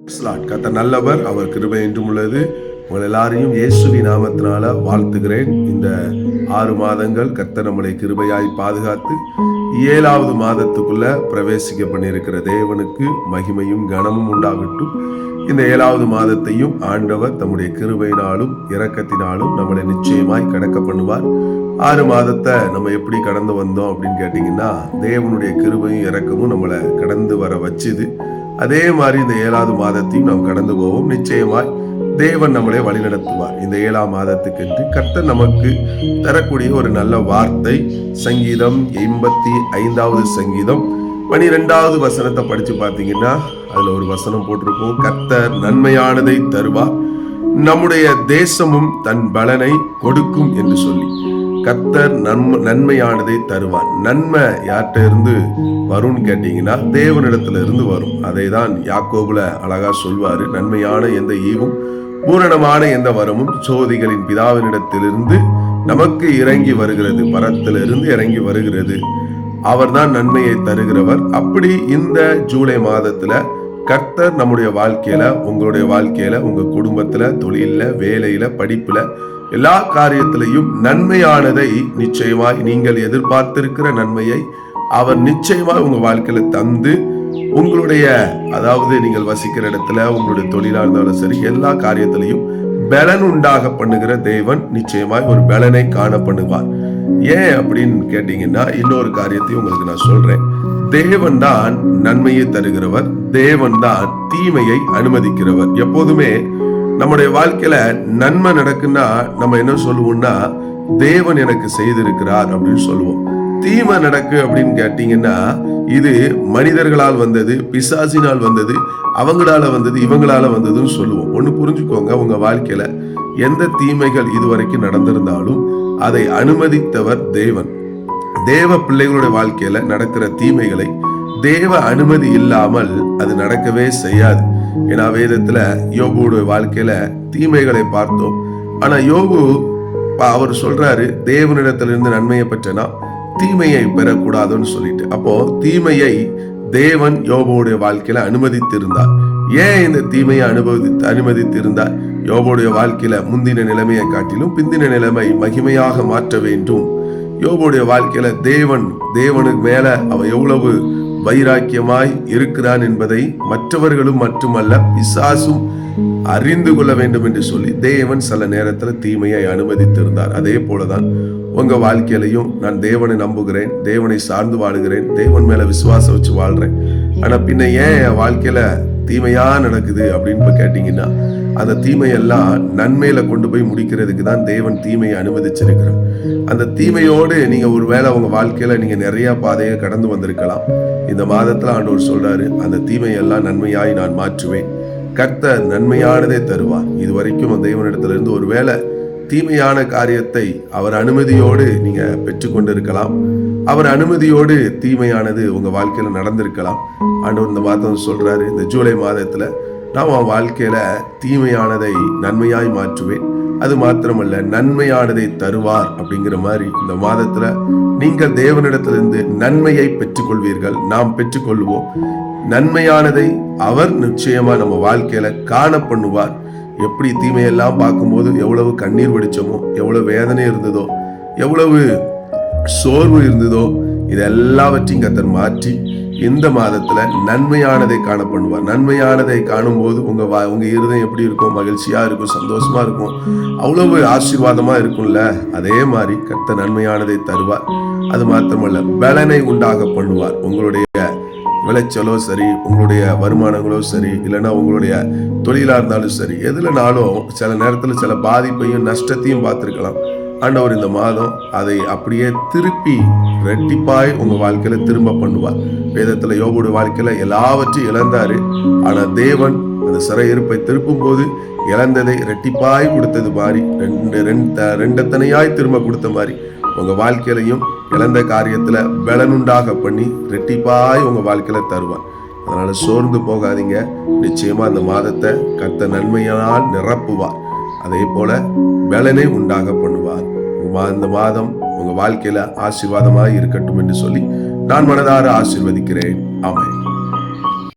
கர்த்தர் நல்லவர், அவர் கிருபை என்றும் உள்ளது. உங்கள் எல்லாரையும் இயேசுவின் நாமத்தினால வாழ்த்துகிறேன். இந்த 6 மாதங்கள் கர்த்தர் நம்மளை கிருபையாய் பாதுகாத்து 7வது மாதத்துக்குள்ள பிரவேசிக்க பண்ணியிருக்கிற தேவனுக்கு மகிமையும் கனமும் உண்டாகட்டும். இந்த 7வது மாதத்தையும் ஆண்டவர் தம்முடைய கிருபையினாலும் இரக்கத்தினாலும் நம்மளை நிச்சயமாய் கடக்க பண்ணுவார். 6 மாதத்தை நம்ம எப்படி கடந்து வந்தோம் அப்படின்னு கேட்டீங்கன்னா, தேவனுடைய கிருபையும் இரக்கமும் நம்மளை கடந்து வர வச்சுது. அதே மாதிரி இந்த 7வது மாதத்தையும் நாம் கடந்து போவோம். நிச்சயமாய் தேவன் நம்மளை வழிநடத்துவார். இந்த 7ஆம் மாதத்துக்கென்று கர்த்தர் நமக்கு தரக்கூடிய ஒரு நல்ல வார்த்தை சங்கீதம் 85வது சங்கீதம் 12வது வசனத்தை படிச்சு பார்த்தீங்கன்னா, அதுல ஒரு வசனம் போட்டிருக்கும், கர்த்தர் நன்மையானதை தருவார், நம்முடைய தேசமும் தன் பலனை கொடுக்கும் என்று சொல்லி. கர்த்தர் நன்மையானதை தருவார். நன்மை யார்கிட்ட இருந்து வரும்னு கேட்டீங்கன்னா, தேவனிடத்துல இருந்து வரும். அதை தான் யாக்கோபுல அழகா சொல்வாரு, நன்மையான எந்த ஈவும் பூரணமான எந்த வரமும் சோதிகளின் பிதாவினிடத்திலிருந்து நமக்கு இறங்கி வருகிறது, பரத்திலிருந்து இறங்கி வருகிறது. அவர்தான் நன்மையை தருகிறவர். அப்படி இந்த ஜூலை மாதத்துல கர்த்தர் நம்முடைய வாழ்க்கையில, உங்களுடைய வாழ்க்கையில, உங்க குடும்பத்துல, தொழில, வேலையில, படிப்புல, எல்லா காரியத்திலையும் நன்மையானதை நிச்சயமாய் நீங்கள் எதிர்பார்த்திருக்கிற நன்மையை அவர் நிச்சயமாய் உங்க வாழ்க்கையில தந்து, உங்களுடைய அதாவது நீங்கள் வசிக்கிற இடத்துல, உங்களுடைய தொழிலா இருந்தாலும் சரி, எல்லா காரியத்திலையும் பலன் உண்டாக பண்ணுகிற தேவன் நிச்சயமாய் ஒரு பலனை காண பண்ணுவார். ஏன் அப்படின்னு கேட்டீங்கன்னா, இன்னொரு காரியத்தையும் உங்களுக்கு நான் சொல்றேன். தேவன் தான் நன்மையை தருகிறவர், தேவன் தான் தீமையை அனுமதிக்கிறவர். எப்போதுமே நம்முடைய வாழ்க்கையில நன்மை நடக்குன்னா நம்ம என்ன சொல்லுவோம்னா, தேவன் எனக்கு செய்திருக்கிறார் அப்படின்னு சொல்லுவோம். தீமை நடக்கு அப்படின்னு கேட்டீங்கன்னா, இது மனிதர்களால் வந்தது, பிசாசினால் வந்தது, அவங்களால வந்தது, இவங்களால வந்ததுன்னு சொல்லுவோம். ஒண்ணு புரிஞ்சுக்கோங்க, உங்க வாழ்க்கையில எந்த தீமைகள் இதுவரைக்கும் நடந்திருந்தாலும் அதை அனுமதித்தவர் தேவன். தேவ பிள்ளைகளுடைய வாழ்க்கையில நடக்கிற தீமைகளை தேவ அனுமதி இல்லாமல் அது நடக்கவே செய்யாது. ஏன்னா வேதத்துல யோபுடைய வாழ்க்கையில தீமைகளை பார்த்தோம். ஆனா யோபு அவர் சொல்றாரு, தேவனிடத்திலிருந்து நன்மையை பெற்றனா தீமையை பெறக்கூடாதுன்னு சொல்லிட்டு. அப்போ தீமையை தேவன் யோபுடைய வாழ்க்கையில அனுமதித்திருந்தார். ஏன் இந்த தீமையை அனுமதித்திருந்தார்? யோபுடைய வாழ்க்கையில முந்தின நிலைமையை காட்டிலும் பிந்தின நிலைமை மகிமையாக மாற்ற வேண்டும். யோபுடைய வாழ்க்கையில தேவனுக்கு மேல அவன் எவ்வளவு வைராக்கியமாய் இருக்கிறான் என்பதை மற்றவர்களும் மட்டுமல்ல பிசாசும் அறிந்து கொள்ள வேண்டும் என்று சொல்லி தேவன் சில நேரத்துல தீமையை அனுமதித்திருந்தார். அதே போலதான் உங்க வாழ்க்கையிலையும் நான் தேவனை நம்புகிறேன், தேவனை சார்ந்து வாழுகிறேன், தேவன் மேல விசுவாசம் வச்சு வாழ்றேன், ஆனா பின்ன ஏன் என் வாழ்க்கையில தீமையா நடக்குது அப்படின்னு கேட்டீங்கன்னா, அந்த தீமையெல்லாம் நன்மையில கொண்டு போய் முடிக்கிறதுக்கு தான் தேவன் தீமையை அனுமதிச்சிருக்கிறார். அந்த தீமையோடு நீங்க ஒருவேளை உங்க வாழ்க்கையில நீங்க நிறைய பாதையை கடந்து வந்திருக்கலாம். இந்த மாதத்துல ஆண்டவர் சொல்றாரு, அந்த தீமையெல்லாம் நன்மையாய் நான் மாற்றுவேன், கர்த்தர் நன்மையானதை தருவார். இதுவரைக்கும் தேவனிடத்துல இருந்து ஒருவேளை தீமையான காரியத்தை அவர் அனுமதியோடு நீங்க பெற்றுக்கொண்டிருக்கலாம். அவர் அனுமதியோடு தீமையானது உங்க வாழ்க்கையில நடந்திருக்கலாம். ஆண்டவர் இந்த மாதம் சொல்றாரு, இந்த ஜூலை மாதத்துல நான் உன் வாழ்க்கையில தீமையானதை நன்மையாய் மாற்றுவேன், அது மாத்திரமல்ல நன்மையானதை தருவார். அப்படிங்கிற மாதிரி இந்த மாதத்துல நீங்கள் தேவனிடத்திலிருந்து நன்மையை பெற்றுக்கொள்வீர்கள், நாம் பெற்றுக்கொள்வோம். நன்மையானதை அவர் நிச்சயமா நம்ம வாழ்க்கையில காண பண்ணுவார். எப்படி தீமையெல்லாம் பார்க்கும்போது எவ்வளவு கண்ணீர் வடிச்சோமோ, எவ்வளவு வேதனை இருந்ததோ, எவ்வளவு சோர்வு இருந்ததோ, இது எல்லாவற்றையும் கர்த்தர் மாற்றி இந்த மாதத்துல நன்மையானதை காண பண்ணுவார். நன்மையானதை காணும் போது உங்க இருதயம் எப்படி இருக்கும்? மகிழ்ச்சியா இருக்கும், சந்தோஷமா இருக்கும், அவ்வளவு ஆசீர்வாதமா இருக்கும்ல. அதே மாதிரி கர்த்தர் நன்மையானதை தருவார். அது மாத்திரமல்ல பலனை உண்டாக பண்ணுவார். உங்களுடைய விளைச்சலோ சரி, உங்களுடைய வருமானங்களோ சரி, இல்லைன்னா உங்களுடைய தொழிலா இருந்தாலும் சரி, எதுலனாலும் சில நேரத்துல சில பாதிப்பையும் நஷ்டத்தையும் பார்த்திருக்கலாம். ஆண்டவர் இந்த மாதம் அதை அப்படியே திருப்பி ரெட்டிப்பாய் உங்க வாழ்க்கையில திரும்ப பண்ணுவார். வேதத்துல யோபுடைய வாழ்க்கையில எல்லாவற்றையும் இழந்தாரு, ஆனா தேவன் அந்த சிறையிருப்பை திருப்பும் போது இழந்ததை ரெட்டிப்பாய் கொடுத்தது மாதிரி, ரெண்டத்தனையாய் திரும்ப கொடுத்த மாதிரி உங்க வாழ்க்கையிலையும் இழந்த காரியத்துல பலனுண்டாக பண்ணி ரெட்டிப்பாய் உங்க வாழ்க்கையில தருவார். அதனால சோர்ந்து போகாதீங்க. நிச்சயமா அந்த மாதத்தை கர்த்தர் நன்மையால் நிரப்புவார். அதே போல பலனை உண்டாக பண்ணுவார். இந்த மாதம் உங்க வாழ்க்கையில ஆசீர்வாதமாய் இருக்கட்டும் என்று சொல்லி நான் மனதார ஆசீர்வதிக்கிறேன். ஆமென்.